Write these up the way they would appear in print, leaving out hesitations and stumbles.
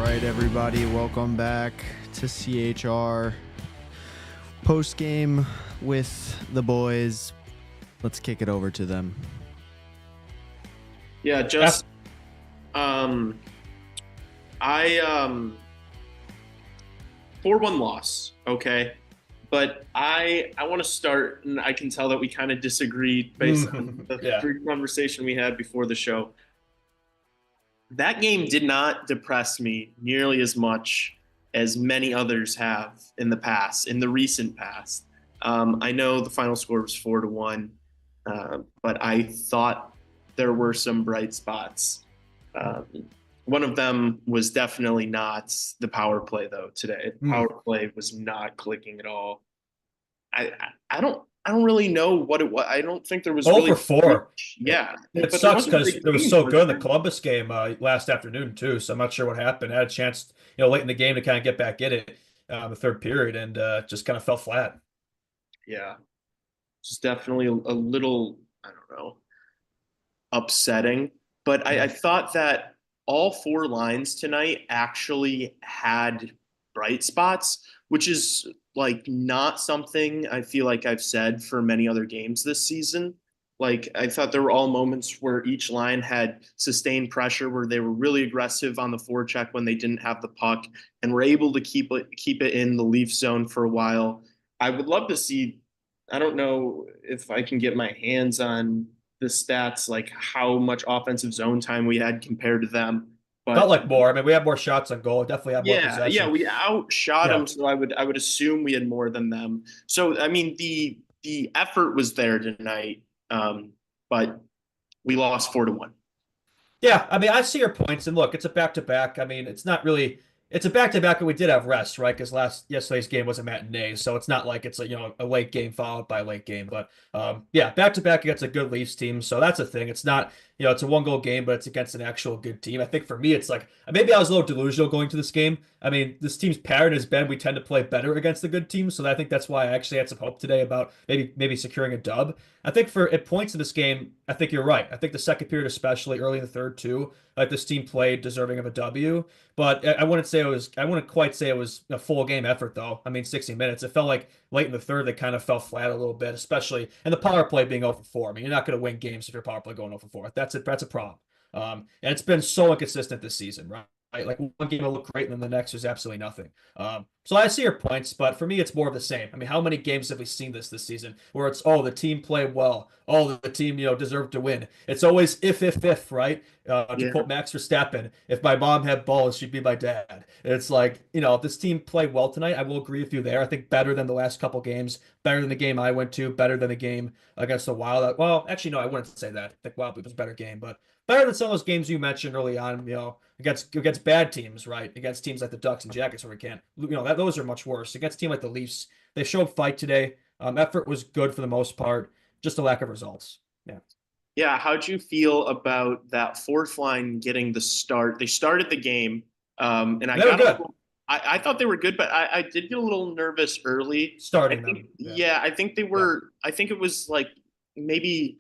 right, everybody, welcome back to CHR Postgame with the boys. Let's kick it over to them. Yeah, just I 4-1 loss, okay? But I want to start, and I can tell that we kind of disagreed based on the Yeah. brief conversation we had before the show. That game did not depress me nearly as much as many others have in the past, in the recent past. I know the final score was 4-1, but I thought there were some bright spots. Um, One of them was definitely not the power play, though. Today, the power play was not clicking at all. I don't really know what it was. I don't think there was 0 really for 4. Yeah, It but there sucks wasn't a because big it was change, so was good in the there? Columbus game last afternoon too. So I'm not sure what happened. I had a chance, late in the game to kind of get back in it, the third period, and just kind of fell flat. Yeah, it's definitely a little, I don't know, upsetting. But I thought that all four lines tonight actually had bright spots, which is like not something I feel like I've said for many other games this season. Like I thought there were all moments where each line had sustained pressure, where they were really aggressive on the forecheck when they didn't have the puck, and were able to keep it in the Leaf zone for a while. I would love to see. I don't know if I can get my hands on the stats, like how much offensive zone time we had compared to them. Felt But like more. I mean, we had more shots on goal. Definitely had more yeah, possession. we outshot Yeah. them, so I would assume we had more than them. So I mean, the effort was there tonight, but we lost 4-1. Yeah, I mean, I see your points, and look, it's a back-to-back. I mean, it's not really, it's a back-to-back, and we did have rest, right? Because yesterday's game was a matinee, so it's not like it's a late game followed by a late game. But yeah, back-to-back against a good Leafs team, so that's a thing. It's not, it's a one-goal game, but it's against an actual good team. I think for me, it's like maybe I was a little delusional going to this game. I mean, this team's pattern has been we tend to play better against the good teams, so I think that's why I actually had some hope today about maybe securing a dub. I think at points in this game, I think you're right. I think the second period, especially early in the third too, like this team played deserving of a W. But I wouldn't quite say it was a full game effort though. I mean, 60 minutes. It felt like late in the third they kind of fell flat a little bit, especially and the power play being 0 for 4. I mean, you're not going to win games if your power play going 0 for 4. That's a problem. And it's been so inconsistent this season, right? Like one game will look great, and then the next is absolutely nothing. So I see your points, but for me, it's more of the same. I mean, how many games have we seen this season where it's the team played well, the team deserved to win. It's always if right? To Yeah, quote Max Verstappen, if my mom had balls, she'd be my dad. It's like this team played well tonight. I will agree with you there. I think better than the last couple games, better than the game I went to, better than the game against the Wild. Well, actually, no, I wouldn't say that. I think Wild was a better game, but better than some of those games you mentioned early on. Against bad teams, right? Against teams like the Ducks and Jackets, where we can't, those are much worse. Against a team like the Leafs, they showed fight today. Effort was good for the most part, just a lack of results. Yeah. yeah. How'd you feel about that fourth line getting the start? They started the game, and I They were got a good little. I thought they were good, but I did get a little nervous early. I starting think, them. Yeah. yeah, I think they Yeah. were. I think it was like maybe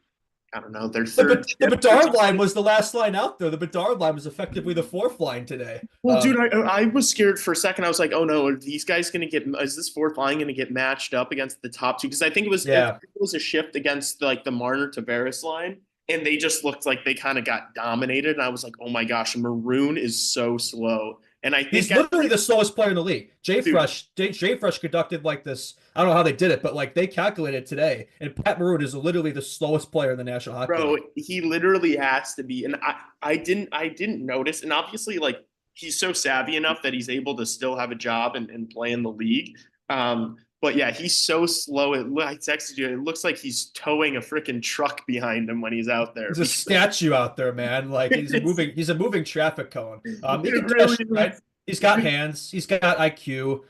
I don't know their The, third the shift or Bedard line something. was the last line out there. The Bedard line was effectively the fourth line today. Well, dude, I was scared for a second. I was like, oh no, are these guys going to get? Is this fourth line going to get matched up against the top two? Because I think Yeah. it was a shift against like the Marner Tavares line, and they just looked like they kind of got dominated. And I was like, oh my gosh, Maroon is so slow. And I He's think literally the slowest player in the league. dude, Jay Fresh conducted like this. I don't know how they did it, but like they calculated today, and Pat Maroon is literally the slowest player in the National Hockey bro, League. he literally has to be. And I didn't notice. And obviously, like he's so savvy enough that he's able to still have a job and play in the league. But yeah, he's so slow. I texted you. It looks like he's towing a freaking truck behind him when he's out there. He's a statue out there, man. Like he's a moving traffic cone. He It can really dish, is. right? He's got hands. He's got IQ.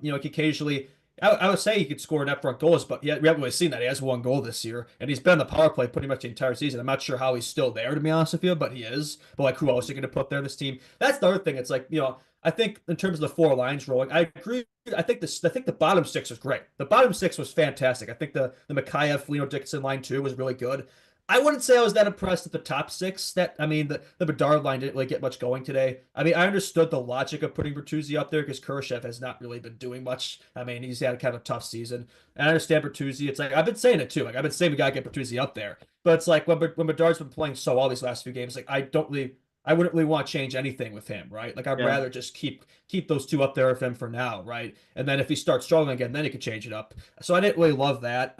He occasionally. I would say he could score net front goals, but we haven't really seen that. He has one goal this year, and he's been on the power play pretty much the entire season. I'm not sure how he's still there, to be honest with you, but he is. But like, who else are you going to put there in this team? That's the other thing. It's like, I think in terms of the four lines rolling, I agree. I think the bottom six was great. The bottom six was fantastic. I think the Mikheyev, Dixon line too was really good. I wouldn't say I was that impressed with the top six. That I mean, the Bedard line didn't really get much going today. I mean, I understood the logic of putting Bertuzzi up there because Kurashev has not really been doing much. I mean, he's had a kind of tough season, and I understand Bertuzzi. It's like I've been saying it too. Like I've been saying we gotta get Bertuzzi up there, but it's like when Bedard's been playing so well these last few games, like I wouldn't really want to change anything with him, right? Like I'd Yeah. rather just keep those two up there with him for now, right? And then if he starts struggling again, then he could change it up. So I didn't really love that.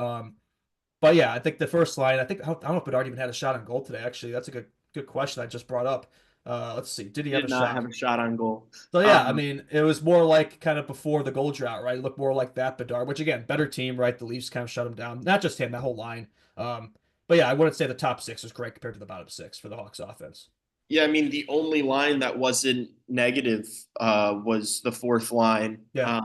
But yeah, I think the first line, I don't know if Bedard even had a shot on goal today. Actually, that's a good question I just brought up. Let's see, did he have Did a not shot? have a shot on goal. So yeah, I Um, mean, it was more like kind of before the goal drought, right? It looked more like that Bedard, which again, better team, right? The Leafs kind of shut him down. Not just him, that whole line. But yeah, I wouldn't say the top six was great compared to the bottom six for the Hawks offense. yeah, I mean, the only line that wasn't negative was the fourth line. Yeah.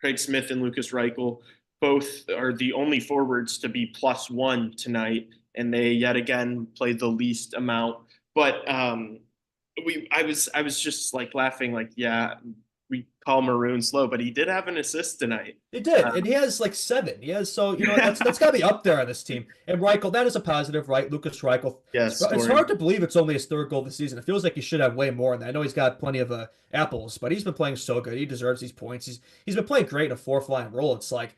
Craig Smith and Lucas Reichel both are the only forwards to be +1 tonight, and they yet again played the least amount. But I was just like laughing, like, yeah, we call Maroon slow, but he did have an assist tonight. He did, and Um, he has like seven. He has so that's got to be up there on this team. And Reichel, that is a positive, right? Lucas Reichel. yeah, It's scoring. hard to believe it's only his third goal this season. It feels like he should have way more than that. I know he's got plenty of apples, but he's been playing so good. He deserves these points. He's been playing great in a fourth line role. It's like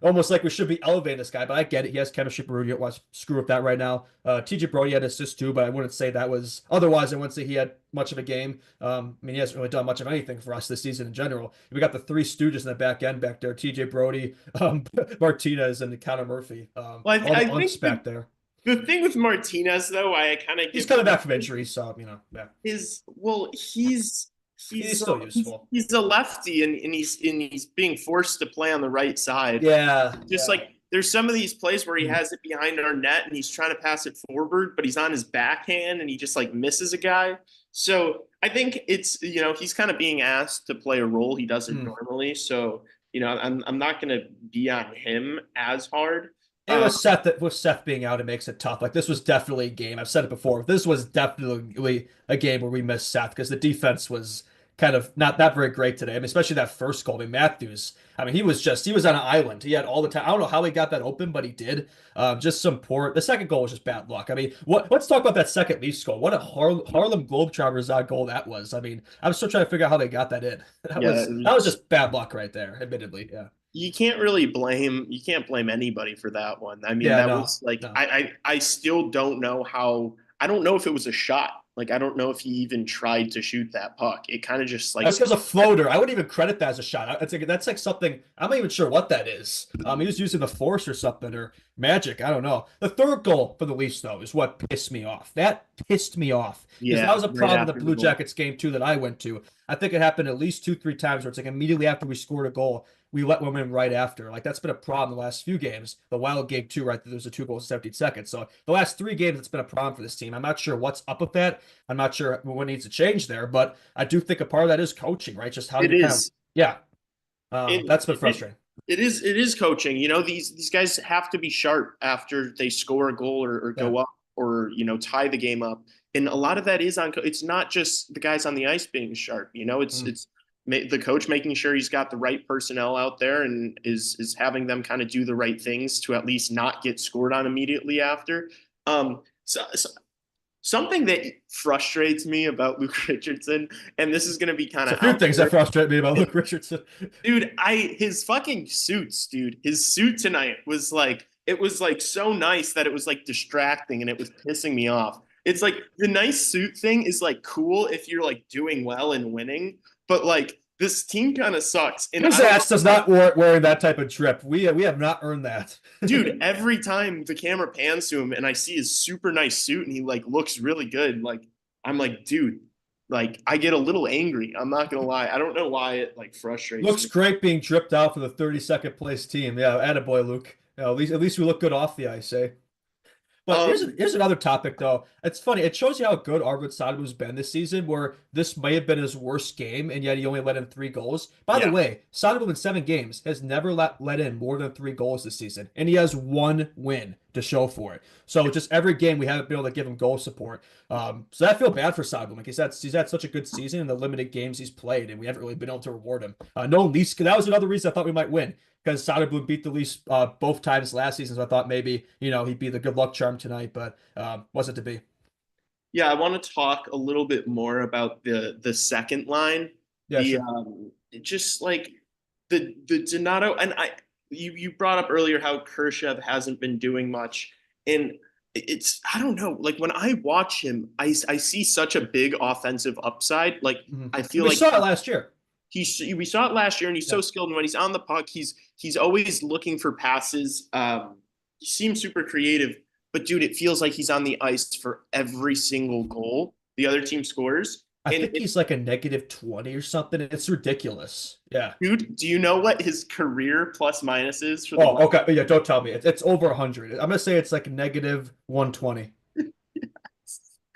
almost like we should be elevating this guy, but I get it. He has chemistry. Berube don't want to screw up that right now. TJ Brody had assists too, but I wouldn't say that was otherwise. I wouldn't say he had much of a game. I mean, he hasn't really done much of anything for us this season in general. We got the three stooges in the back end back there: TJ Brody, Martinez, and Connor Murphy. Well, All I the unks think back there. the thing with Martinez, though, I kind of He's give coming back from injury, so yeah, is well, he's he's he's still useful. he's a lefty, and he's being forced to play on the right side. Yeah, Just yeah. like there's some of these plays where he Mm. has it behind our net and he's trying to pass it forward, but he's on his backhand and he just like misses a guy. So I think it's he's kind of being asked to play a role he doesn't Mm. normally. So I'm not gonna be on him as hard. And Uh, with Seth being out, it makes it tough. Like this was definitely a game. I've said it before. This was definitely a game where we missed Seth because the defense was kind of not very great today. I mean, especially that first goal. I mean, Matthews. I mean, he was on an island. He had all the time. I don't know how he got that open, but he did. Just some poor. The second goal was just bad luck. I mean, let's talk about that second Leafs goal. What a Harlem Globetrotters goal that was. I mean, I'm still trying to figure out how they got that in. yeah, That was just bad luck right there. Admittedly, yeah. you can't blame anybody for that one. I mean, Yeah, that no, was like no. I still don't know how. I don't know if it was a shot. Like I don't know if he even tried to shoot that puck. It kind of just like That's because a floater. I wouldn't even credit that as a shot. That's like something. I'm not even sure what that is. He was using the force or something or magic. I don't know. The third goal for the Leafs though is what pissed me off. That pissed me off because that yeah, was a right problem in the after Blue the goal. Jackets game too that I went to. I think it happened at least 2-3 times where it's like immediately after we scored a goal, we let one in right after. Like that's been a problem the last few games. The Wild game too, right? There was a 2 goals in 17 seconds. So the last 3 games, it's been a problem for this team. I'm not sure what's up with that. I'm not sure what needs to change there, but I do think a part of that is coaching, right? Just how It you kind of, is. yeah. It, That's been it, frustrating. it is coaching. These guys have to be sharp after they score a goal or Yeah. go up or tie the game up. And a lot of that is on. It's not just the guys on the ice being sharp. It's Mm. it's the coach making sure he's got the right personnel out there and is having them kind of do the right things to at least not get scored on immediately after. So something that frustrates me about Luke Richardson, and this is going to be kind It's a of few out things there, that frustrate me about Luke Richardson. dude. His fucking suits, dude. His suit tonight was like it was like so nice that it was like distracting and it was pissing me off. It's like the nice suit thing is like cool if you're like doing well and winning, but like this team kind of sucks. And His I don't ass does not warrant wearing that type of drip. We have not earned that. dude, every time the camera pans to him and I see his super nice suit and he like looks really good, like I'm like, dude, like I get a little angry. I'm not gonna lie. I don't know why it like frustrates Looks me. great being dripped out for the 32nd place team. Yeah, attaboy, Luke. At least we look good off the ice, eh? But Um, here's another topic though. It's funny. It shows you how good Arvid Soderblom has been this season, where this may have been his worst game, and yet he only let in 3 goals. By the yeah, way, Soderblom in 7 games has never let in more than 3 goals this season, and he has 1 win. to show for it. So just every game we haven't been able to give him goal support. So I feel bad for Soderblom. Like he's had such a good season in the limited games he's played, and we haven't really been able to reward him. No Leafs. That was another reason I thought we might win because Soderblom beat the Leafs both times last season. So I thought maybe he'd be the good luck charm tonight, but wasn't to be. Yeah, I want to talk a little bit more about the second line. Yeah, sure. Just like the Donato, and you brought up earlier how Kurashev hasn't been doing much, and I don't know, like when I watch him, I see such a big offensive upside. Like I feel we like saw it last year. We saw it last year, and he's so skilled. And when he's on the puck, he's always looking for passes. He seems super creative, but dude, it feels like he's on the ice for every single goal the other team scores. I think he's like a -20 or something. It's ridiculous. Yeah. Dude, do you know what his career plus minus is for the okay. Yeah, don't tell me. It's over 100. I'm gonna say it's like -120.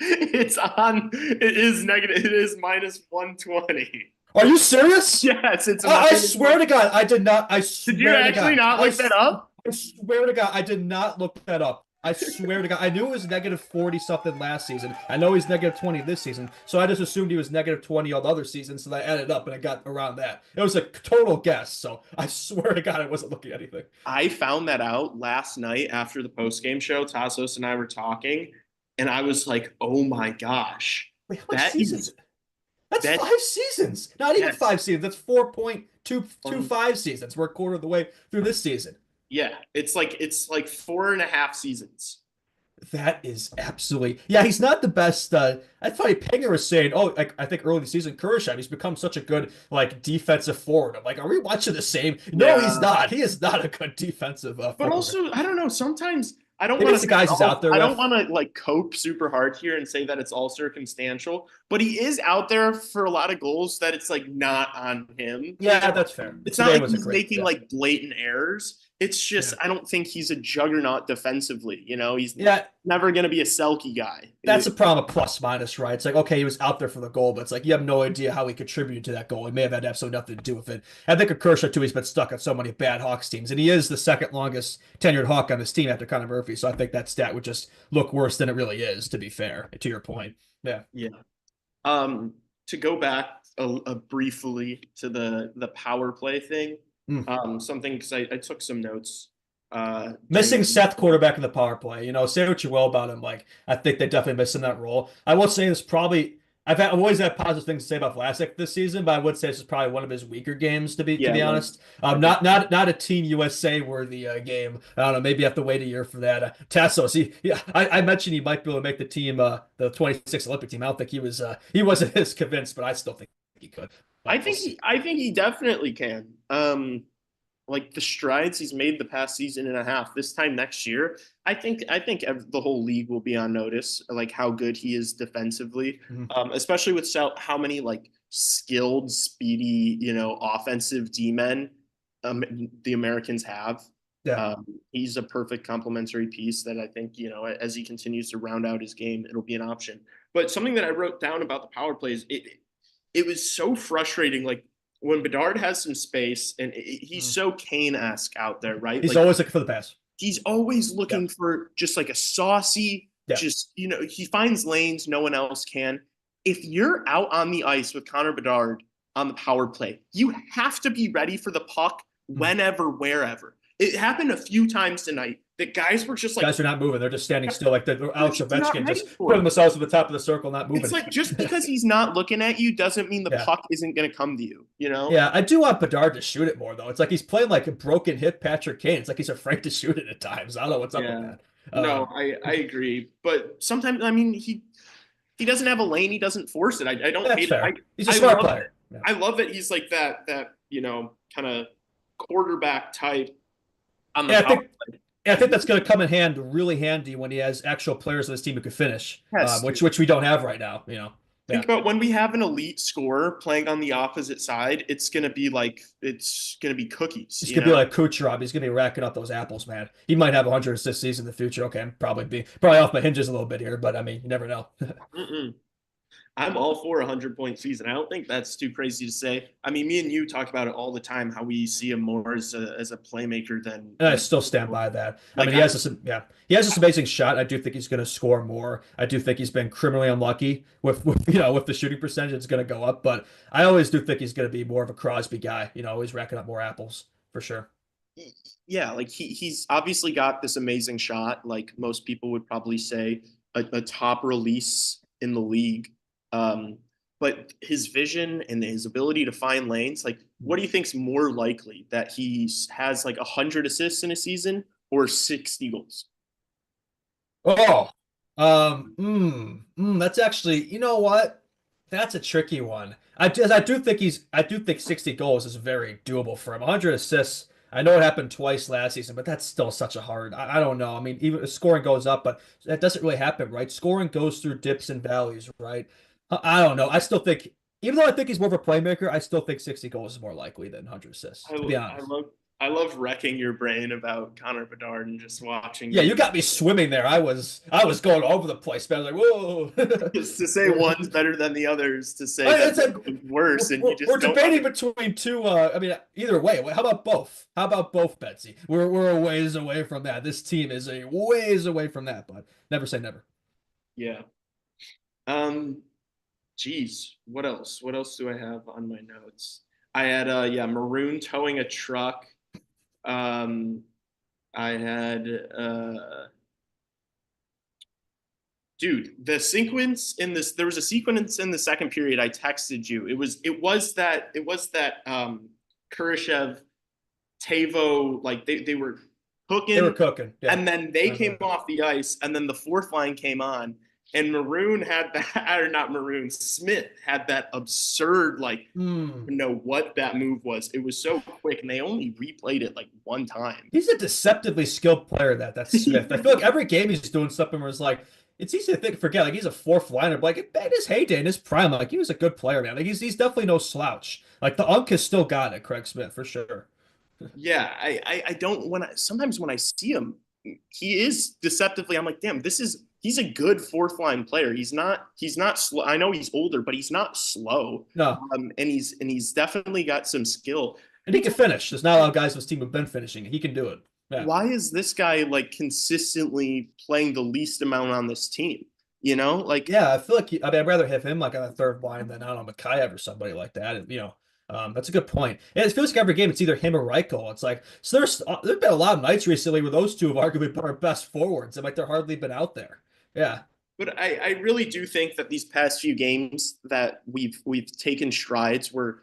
It is negative. It is -120. Are you serious? Yes, it's I swear to God, I did not. Did you actually not look that up? I swear to God, I did not look that up. I swear to God, I knew it was -40 something last season. I know he's -20 this season, so I just assumed he was -20 all the other seasons. So I added up and I got around that. It was a total guess. So I swear to God, I wasn't looking at anything. I found that out last night after the postgame show. Tassos and I were talking, and I was like, "Oh my gosh, wait, how much seasons? That's 5 seasons. Not even 5 seasons. That's 4.225 seasons. We're a quarter of the way through this season. Yeah, it's like 4.5 seasons. That is absolutely he's not the best. I thought Pinger was saying, I think early in the season, Kurashev, he's become such a good like defensive forward. I'm like, are we watching the same? No, he's not. He is not a good defensive but forward. Also, I don't know. Sometimes I don't want to. The guys he's out there. I don't want to like cope super hard here and say that it's all circumstantial, but he is out there for a lot of goals that it's like not on him. Yeah, that's fair. It's not like he's making like blatant errors. It's just I don't think he's a juggernaut defensively. He's never going to be a Selke guy. That's a problem of plus minus, right? It's like, okay, he was out there for the goal, but it's like you have no idea how he contributed to that goal. He may have had absolutely nothing to do with it. I think of Kershaw too. He's been stuck on so many bad Hawks teams, and he is the second longest tenured Hawk on this team after Connor Murphy. So I think that stat would just look worse than it really is. To be fair, to your point, yeah. To go back briefly to the power play thing. Something because I took some notes. Missing Seth quarterback in the power play. Say what you will about him. Like I think they definitely missed him that role. I will say this probably. I've always had positive things to say about Vlasic this season, but I would say this is probably one of his weaker games to be honest. Not a Team USA worthy game. I don't know. Maybe you have to wait a year for that. Tassos. I mentioned he might be able to make the team, the 26 Olympic team. I don't think he wasn't as convinced, but I still think he could. I think he definitely can. Like the strides he's made the past season and a half, this time next year, I think the whole league will be on notice, like how good he is defensively, especially with how many like skilled, speedy, offensive D-men the Americans have. Yeah. He's a perfect complementary piece that I think, as he continues to round out his game, it'll be an option. But something that I wrote down about the power plays, it was so frustrating. Like when Bedard has some space and he's so Kane-esque out there, right? He's always looking for the pass. He's always looking for just like a saucy, he finds lanes no one else can. If you're out on the ice with Connor Bedard on the power play, you have to be ready for the puck whenever, wherever. It happened a few times tonight that guys were just like... Guys are not moving. They're just standing still like they're Alex Ovechkin, just putting themselves at the top of the circle, not moving. It's like just because he's not looking at you doesn't mean the puck isn't going to come to you, Yeah, I do want Bedard to shoot it more, though. It's like he's playing like a broken hip Patrick Kane. It's like he's afraid to shoot it at times. I don't know what's up with that. No, I agree. But sometimes, he doesn't have a lane. He doesn't force it. I don't hate it. He's a smart player. I love that he's like that kind of quarterback type. I think that's going to come in really handy when he has actual players on his team who could finish, which we don't have right now. Think about when we have an elite scorer playing on the opposite side, it's going to be cookies. It's going to be like Kucherov. He's going to be racking up those apples, man. He might have 100 assists season in the future. Okay, I'm probably off my hinges a little bit here, but you never know. I'm all for a 100-point season. I don't think that's too crazy to say. I mean, me and you talk about it all the time, how we see him more as a playmaker And I than still stand by that. I like mean, he has this, yeah, he has this amazing shot. I do think he's going to score more. I do think he's been criminally unlucky with with the shooting percentage. It's going to go up, but I always do think he's going to be more of a Crosby guy. Always racking up more apples for sure. yeah, like he's obviously got this amazing shot. Like most people would probably say a top release in the league. Um, but his vision and his ability to find lanes, like what do you think's more likely that he has like 100 assists in a season or 60 goals? Oh, that's actually, you know what? That's a tricky one. I do think 60 goals is very doable for him. 100 assists. I know it happened twice last season, but that's still such a hard. I don't know. I mean, even scoring goes up, but that doesn't really happen, right? Scoring goes through dips and valleys, right? I don't know. I still think, even though I think he's more of a playmaker, I still think 60 goals is more likely than 100 assists, I, to be I honest. love I love wrecking your brain about Connor Bedard and just watching Yeah, you you got me swimming there. I was going all over the place, man. I was like, just to say whoa. one's better than the others, to say that It's like one's worse, and you we're just don't debating between two. I mean, either way. How about both? How about both, Betsy? We're a ways away from that. This team is a ways away from that, but never say never. yeah. Um, Geez, what else? What else do I have on my notes? I had yeah, Maroon towing a truck. Um, I had dude, the sequence in this there was a sequence in the second period I texted you. It was that Kurashev Tavo, like they were They were cooking, cooking. Yeah. and then they came off the ice, and then the fourth line came on, and Maroon had that, or not Maroon, Smith had that absurd, like, Hmm. you know what that move was. It was so quick, and they only replayed it like one time. He's a deceptively skilled player. That's Smith. I feel like every game he's doing something where it's like it's easy to forget. Like he's a fourth liner, but like in his heyday, in his prime, like he was a good player, man. Like he's definitely no slouch. Like the unk has still got it, Craig Smith for sure. Yeah, I don't when I sometimes when I see him, he is deceptively. I'm like, damn, he's a good fourth line player. He's not slow. I know he's older, but he's not slow. No, And he's definitely got some skill. and he can finish. There's not a lot of guys on this team who've been finishing. He can do it. Yeah. Why is this guy like consistently playing the least amount on this team? Like Yeah, I feel like I mean, I'd rather have him like on a third line than I don't know Mikheyev or somebody like that. And, that's a good point. And it feels like every game it's either him or Reichel. It's like so there's been a lot of nights recently where those two have arguably been our best forwards, and like they're hardly been out there. Yeah, But I really do think that these past few games that we've taken strides where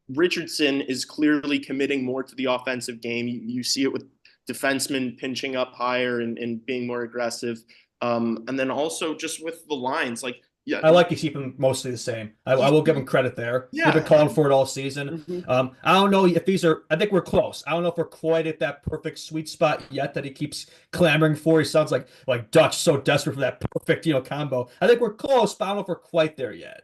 Richardson is clearly committing more to the offensive game. You see it with defensemen pinching up higher and being more aggressive. And then also just with the lines, like yeah, I like to keep them mostly the same. I will give him credit there. They've been yeah. calling for it all season. Mhm. I don't know if these are. I think we're close. I don't know if we're quite at that perfect sweet spot yet that he keeps clamoring for. He sounds like Dutch, so desperate for that perfect combo. I think we're close, but I don't know if we're quite there yet.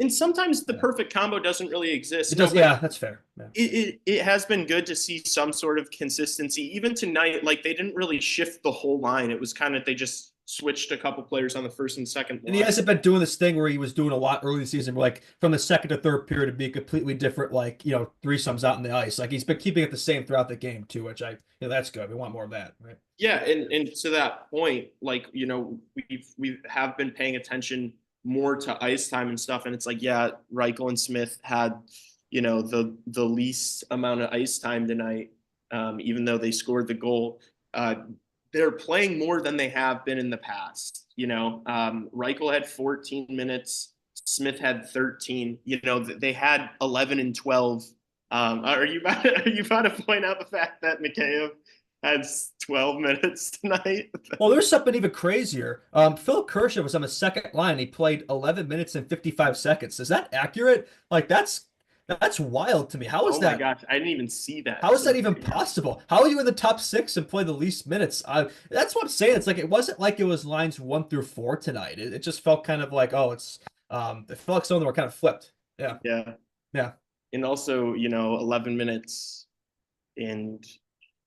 And sometimes the Yeah. perfect combo doesn't really exist. It No, does. but Yeah, that's fair. Yeah. it has been good to see some sort of consistency. Even tonight, like they didn't really shift the whole line. It was kind of they just switched a couple players on the first and second And he line. hasn't been doing this thing where he was doing a lot early in the season, where, like from the second to third period, to be completely different, like threesomes out in the ice. Like he's been keeping it the same throughout the game too, which that's good. We want more of that, right? Yeah, and to that point, like we have been paying attention more to ice time and stuff, and it's like yeah, Reichel and Smith had the least amount of ice time tonight, even though they scored the goal. Uh, they're playing more than they have been in the past. Reichel had 14 minutes, Smith had 13. They had 11 and 12. Are you about to point out the fact that Mikheyev has 12 minutes tonight? Well, there's something even crazier. Philip Kershaw was on the second line. He played 11 minutes and 55 seconds. Is that accurate? Like that's wild to me. How is Oh my that? gosh, I didn't even see that. How is that even possible? How are you in the top six and play the least minutes? That's what I'm saying. It's like it wasn't like it was lines 1 through 4 tonight. It just felt kind of like it felt like some of them were kind of flipped. Yeah, Yeah. yeah. And also, 11 minutes and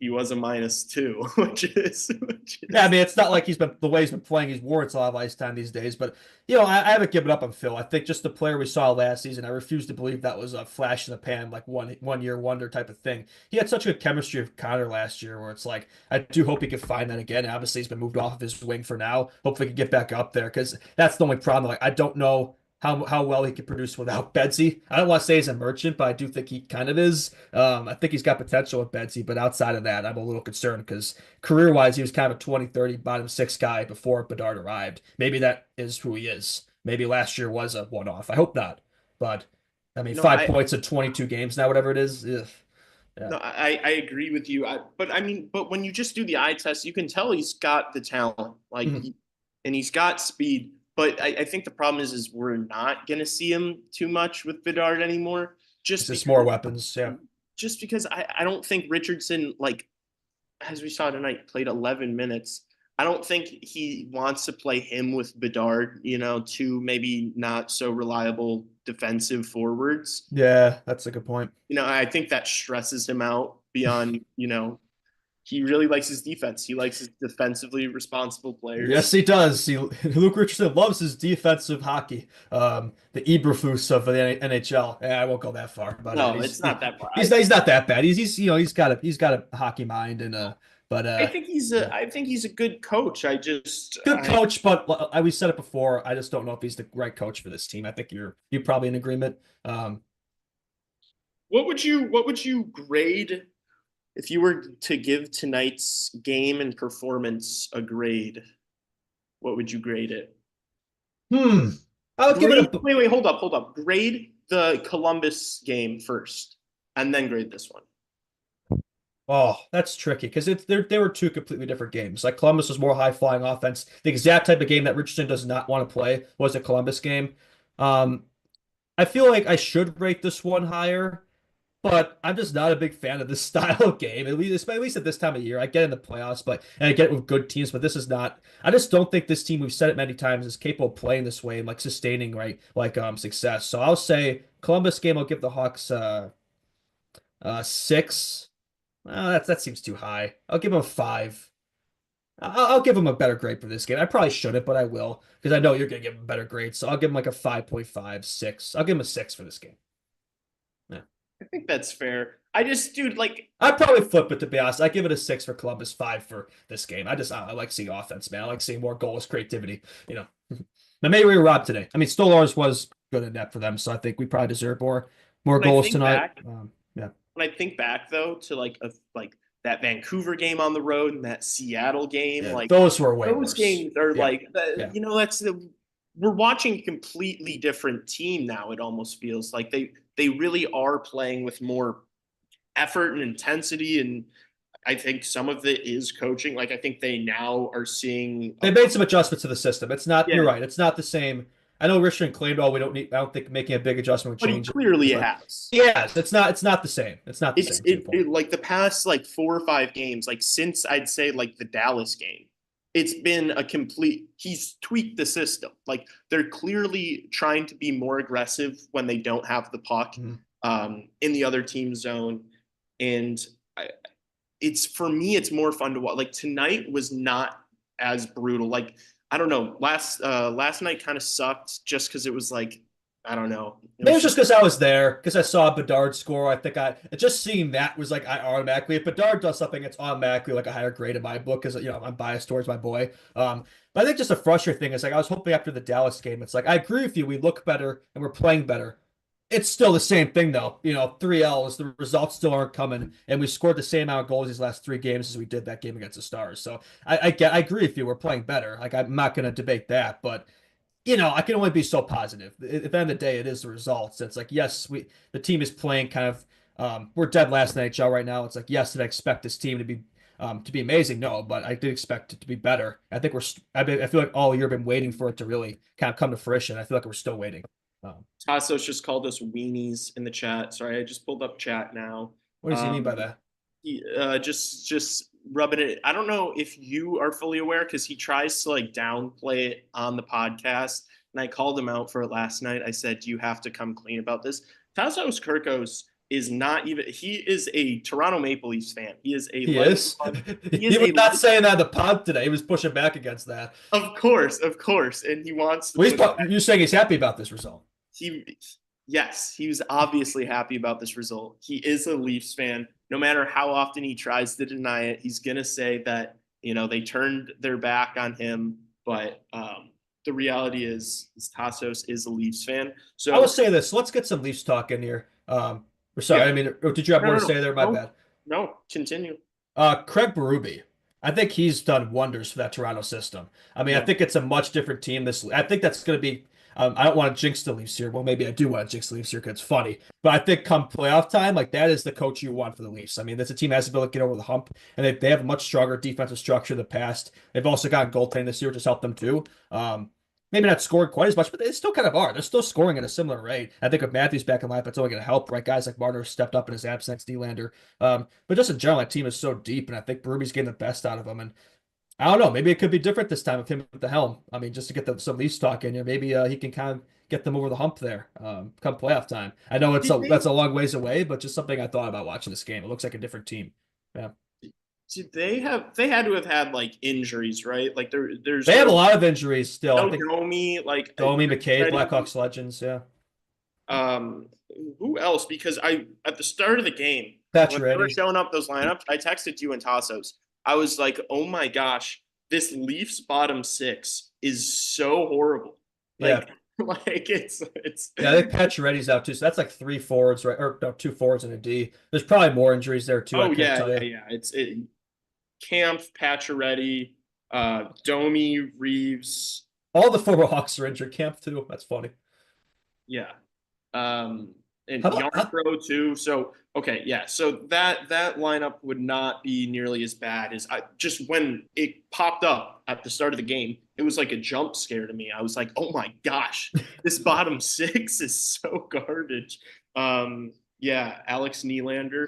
he was a -2, which Yeah, I is mean, it's not like the way he's been playing, he's warrants a lot of ice time these days. But I haven't given up on Phil. I think just the player we saw last season, I refuse to believe that was a flash in the pan, like one year wonder type of thing. He had such good chemistry with Connor last year, where it's like I do hope he can find that again. Obviously, he's been moved off of his wing for now. Hopefully, he can get back up there because that's the only problem. Like I don't know how well he could produce without Bedsy. I don't want to say he's a merchant, but I do think he kind of is. I think he's got potential with Bedsy, but outside of that, I'm a little concerned because career-wise, he was kind of a 20-30 bottom six guy before Bedard arrived. Maybe that is who he is. Maybe last year was a one-off. I hope not. But I mean, no, 5 points in 22 games now, whatever it is. Ugh. Yeah. no, I agree with you. But when you just do the eye test, you can tell he's got the talent, like, Mhm. and he's got speed. But I think the problem is we're not going to see him too much with Bedard anymore. It's just more weapons. Yeah. Just because I don't think Richardson, like, as we saw tonight, played 11 minutes. I don't think he wants to play him with Bedard, two maybe not so reliable defensive forwards. Yeah, that's a good point. I think that stresses him out beyond, he really likes his defense. He likes his defensively responsible players. Yes, he does. Luke Richardson loves his defensive hockey. The Eberflus of the NHL. Yeah, I won't go that far, but No, it's not that far. He's not that bad. He's got a hockey mind and but I think he's a good coach. Good coach, but we said it before. I just don't know if he's the right coach for this team. I think you're probably in agreement. What would you grade if you were to give tonight's game and performance a grade? What would you grade it? I would give it a wait, hold up. Grade the Columbus game first, and then grade this one. Oh, that's tricky because they were two completely different games. Like Columbus was more high flying offense. The exact type of game that Richardson does not want to play was a Columbus game. I feel like I should rate this one higher, but I'm just not a big fan of this style of game. At least at this time of year, I get in the playoffs, and I get it with good teams, but this is not. I just don't think this team. We've said it many times is capable of playing this way and like sustaining success. So I'll say Columbus game. I'll give the Hawks 6. That seems too high. I'll give him a 5. I'll give him a better grade for this game. I probably shouldn't, but I will because I know you're gonna give him a better grade. So I'll give him like a 5.5, 6. I'll give him a 6 for this game. Yeah, I think that's fair. Dude, like I'd probably flip it to be honest. I give it a 6 for Columbus, 5 for this game. I like seeing offense, man. I like seeing more goals, creativity. Now maybe we were robbed today. I mean, Stolarz was good in net for them, so I think we probably deserve more goals tonight. Yeah. When I think back though to like that Vancouver game on the road and that Seattle game, like those were way those worse. games are Yeah. We're watching a completely different team now. It almost feels like they really are playing with more effort and intensity, and I think some of it is coaching. Like I think they now are seeing they made some adjustments to the system. It's not. You're right. It's not the same. I know Richardson claimed, "Oh, we don't need." I don't think making a big adjustment would change. But clearly, it has. Yeah, it's not. It's not the same. It's not the same. Like the past 4 or 5 games, like since I'd say like the Dallas game, it's been a complete. He's tweaked the system. Like they're clearly trying to be more aggressive when they don't have the puck in the other team's zone, and for me, it's more fun to watch. Like tonight was not as brutal. Like I don't know. Last night kind of sucked just because it was like I don't know. Maybe it was just because I was there because I saw Bedard score. I think just seeing that was like I automatically if Bedard does something, it's automatically like a higher grade in my book because I'm biased towards my boy. But I think just a frustrating thing is like I was hoping after the Dallas game, it's like I agree with you. We look better and we're playing better. It's still the same thing though. 3 L's. The results still aren't coming, and we scored the same amount of goals these last 3 games as we did that game against the Stars. So I agree with you. We're playing better. Like I'm not going to debate that, but I can only be so positive. At the end of the day, it is the results. It's like yes, the team is playing kind of. We're dead last in NHL right now. It's like yes, did I expect this team to be amazing? No, but I did expect it to be better. I think I feel like all year been waiting for it to really kind of come to fruition. I feel like we're still waiting. Tassos just called us weenies in the chat. Sorry, I just pulled up chat now. What does he mean by that? Just rubbing it. I don't know if you are fully aware because he tries to like downplay it on the podcast, and I called him out for it last night. I said, "You have to come clean about this." Tassos Kirkos is not even. He is a Toronto Maple Leafs fan. He is a He is. He He is was a not saying that in the pod today. He was pushing back against that. of course, and he wants to Well, push back. you're saying he's happy about this result. He yes, he was obviously happy about this result. He is a Leafs fan. No matter how often he tries to deny it, he's gonna say that they turned their back on him. But the reality is Tassos is a Leafs fan. I will So say this. Let's get some Leafs talk in here. Or sorry, yeah, I mean, or did you have no, more no, to no, say there? My no, bad. no. Continue. Craig Berube. I think he's done wonders for that Toronto system. I mean, I Yeah. think it's a much different team. I think that's going to be. I don't want to jinx the Leafs here. Well, maybe I do want to jinx the Leafs here because it's funny. But I think come playoff time, like that is the coach you want for the Leafs. I mean, that's a team that has the ability to get over the hump, and they have a much stronger defensive structure in the past. They've also gotten goaltending this year, which has helped them too. Maybe not scoring quite as much, but they still kind of are. They're still scoring at a similar rate. I think with Matthews back in life, that's only going to help, right? Guys like Marner stepped up in his absence, Nylander. But just in general, that team is so deep, and I think Berube's getting the best out of them. And I don't know, maybe it could be different this time with him at the helm. I mean, just to get some Leafs talk in, maybe he can kind of get them over the hump there come playoff time. I know that's a long ways away, but just something I thought about watching this game. It looks like a different team. Yeah. Did they had to have had like injuries, right? Like there's They have a lot of injuries still. no I think Domi, like Domi, McCabe, Freddie, Blackhawks legends. Yeah. um, who else? Because I at the start of the game when they were Pacioretty. showing up those lineups, I texted you and Tassos. I was like, oh my gosh, this Leafs bottom six is so horrible. Yeah. Like like it's Yeah, I think Pacioretty's out too. So that's like three forwards, right? Or no, two forwards and a D. There's probably more injuries there too. I oh couldn't yeah tell yeah you. yeah. Camp, Pacioretty, Domi, Reeves. All the former Hawks are injured. Camp too. That's funny. Yeah. Um, and How about Yarncrow too. So okay, yeah. So that lineup would not be nearly as bad as I just when it popped up at the start of the game. It was like a jump scare to me. I was like, oh my gosh, this bottom six is so garbage. Yeah, Alex Nylander.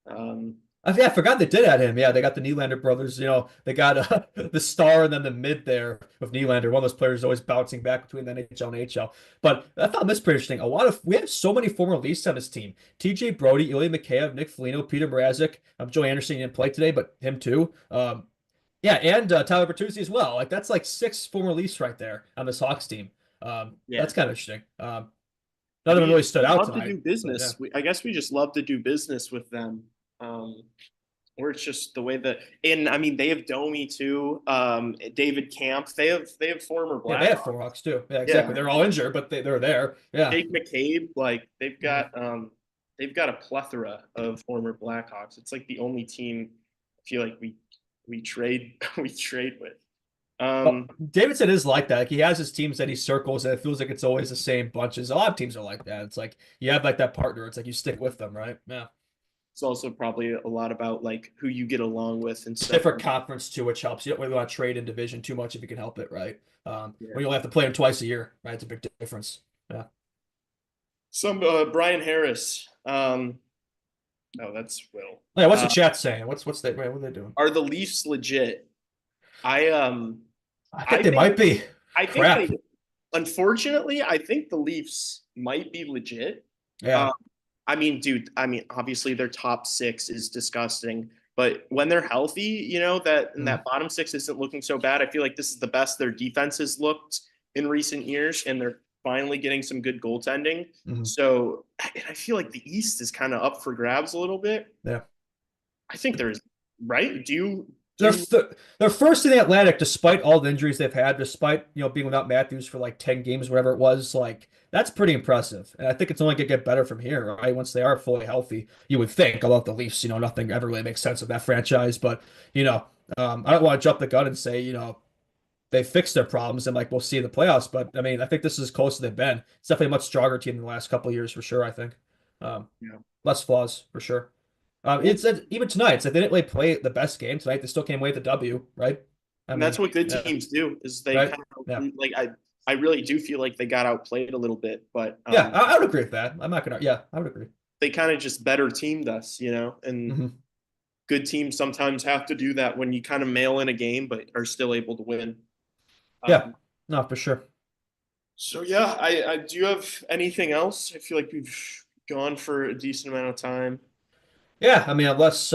Um, I forgot they did add him. Yeah, they got the Nylander brothers. They got the star and then the mid there with Nylander. One of those players always bouncing back between the NHL and AHL. But I found this pretty interesting. We have so many former Leafs on this team. TJ Brody, Ilya Mikheyev, Nick Foligno, Peter Mrazek. Joe Anderson didn't play today, but him too. Yeah, and Tyler Bertuzzi as well. Like that's like six former Leafs right there on this Hawks team. yeah, That's kind of interesting. None of them really stood we out love to tonight. do business. I guess we just love to do business with them. Or it's just the way that, and I mean, they have Domi too. David Camp. They have former Yeah, they have Blackhawks. four Hawks too. Yeah, Yeah, exactly. They're all injured, but they're there. Yeah. Jake McCabe. Like they've got a plethora of former Blackhawks. It's like the only team I feel like we trade we trade with. Well, Davidson is like that. Like he has his teams that he circles, and it feels like it's always the same bunches. A lot of teams are like that. It's like you have like that partner. It's like you stick with them, right? Yeah. It's also probably a lot about like who you get along with and stuff. Different conference too, which helps. You don't really want to trade in division too much if you can help it, right? Yeah. When you only have to play them twice a year, right? It's a big difference. Yeah. Some Brian Harris. Oh, that's Will. Yeah. What's the chat saying? What are they doing? Are the Leafs legit? I I think they might be. I think Crap. unfortunately, I think the Leafs might be legit. Yeah. I mean, dude, obviously their top six is disgusting, but when they're healthy, that bottom six isn't looking so bad. I feel like this is the best their defense has looked in recent years, and they're finally getting some good goaltending. So, and I feel like the East is kind of up for grabs a little bit. Yeah. I think there's right. They're first in the Atlantic despite all the injuries they've had, despite being without Matthews for like 10 games, whatever it was. Like that's pretty impressive. And I think it's only gonna get better from here, right? Once they are fully healthy, you would think. Although the Leafs, nothing ever really makes sense with that franchise. But I don't want to jump the gun and say, they fixed their problems and like we'll see in the playoffs. But I mean, I think this is as close as they've been. It's definitely a much stronger team than the last couple of years for sure, I think. Yeah. Less flaws for sure. It's even tonight. It's like they didn't really play the best game tonight. They still came away with the W, right? And that's what good teams do. Is they right? kind of like I really do feel like they got outplayed a little bit, but yeah, I would agree with that. I'm not gonna. Yeah, I would agree. They kind of just better teamed us, and good teams sometimes have to do that when you kind of mail in a game, but are still able to win. Yeah, no, for sure. So yeah, I do you have anything else? I feel like we've gone for a decent amount of time. Yeah, I mean, unless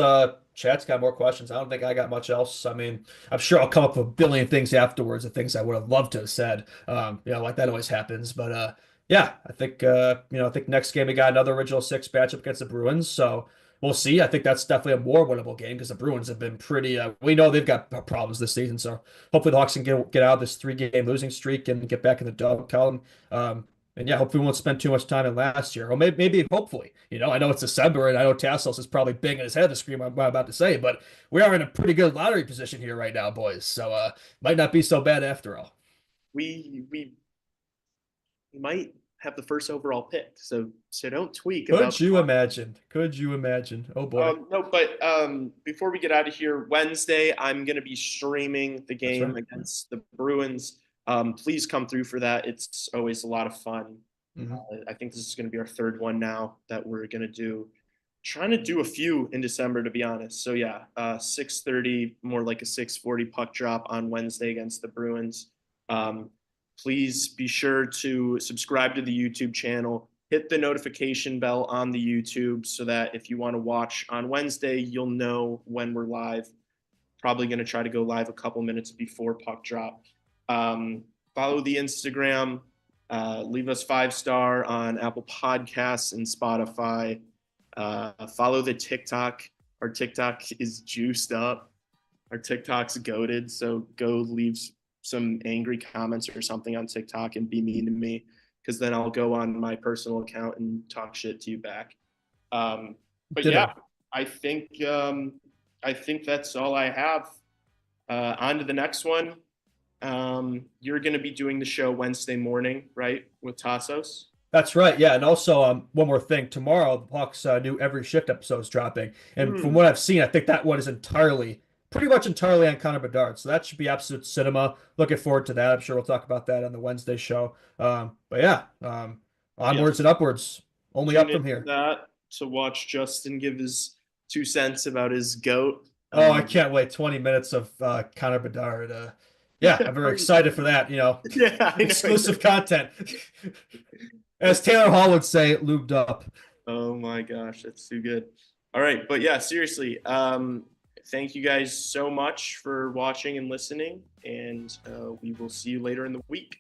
Chad's got more questions, I don't think I got much else. I mean, I'm sure I'll come up with a billion things afterwards of things I would have loved to have said. Like that always happens. But yeah, I think I think next game we got another original six matchup against the Bruins. So we'll see. I think that's definitely a more winnable game because the Bruins have been pretty. We know they've got problems this season. So hopefully the Hawks can get out of this 3-game losing streak and get back in the dog column. And yeah, hopefully we won't spend too much time in last year. Or maybe hopefully. I know it's December and I know Tassos is probably banging his head to scream what I'm about to say, but we are in a pretty good lottery position here right now, boys. So might not be so bad after all. We might have the first overall pick, so don't tweak Could about. you imagine? Could you imagine? Oh boy. No, but before we get out of here, Wednesday I'm going to be streaming the That's game right. against the Bruins. Please come through for that. It's always a lot of fun. Mhm. I think this is going to be our third one now that we're going to do. Trying to do a few in December, to be honest. So yeah, 6:30, more like a 6:40 puck drop on Wednesday against the Bruins. Um, Please be sure to subscribe to the YouTube channel. Hit the notification bell on the YouTube so that if you want to watch on Wednesday, you'll know when we're live. Probably going to try to go live a couple minutes before puck drop. Follow the Instagram. Leave us 5-star on Apple Podcasts and Spotify. Follow the TikTok. Our TikTok is juiced up. Our TikTok's goated. So go leave some angry comments or something on TikTok and be mean to me, because then I'll go on my personal account and talk shit to you back. But Ditto. yeah, I think that's all I have. On to the next one. You're going to be doing the show Wednesday morning, right, with Tassos? That's right. Yeah, and also one more thing. Tomorrow, the Hawks new every shift episode is dropping, and from Hmm. what I've seen, I think that one is pretty much entirely on Connor Bedard. So that should be absolute cinema. Looking forward to that. I'm sure we'll talk about that on the Wednesday show. But yeah, onwards Yes. and upwards. Only Tune up from into here. that to watch Justin give his 2 cents about his goat. Oh, I can't wait. 20 minutes of Connor Bedard. Yeah, I'm very excited for that. Yeah, I Exclusive know. content. As Taylor Hall would say, lubed up. Oh my gosh, that's too good. All right, but yeah, seriously, thank you guys so much for watching and listening, and we will see you later in the week.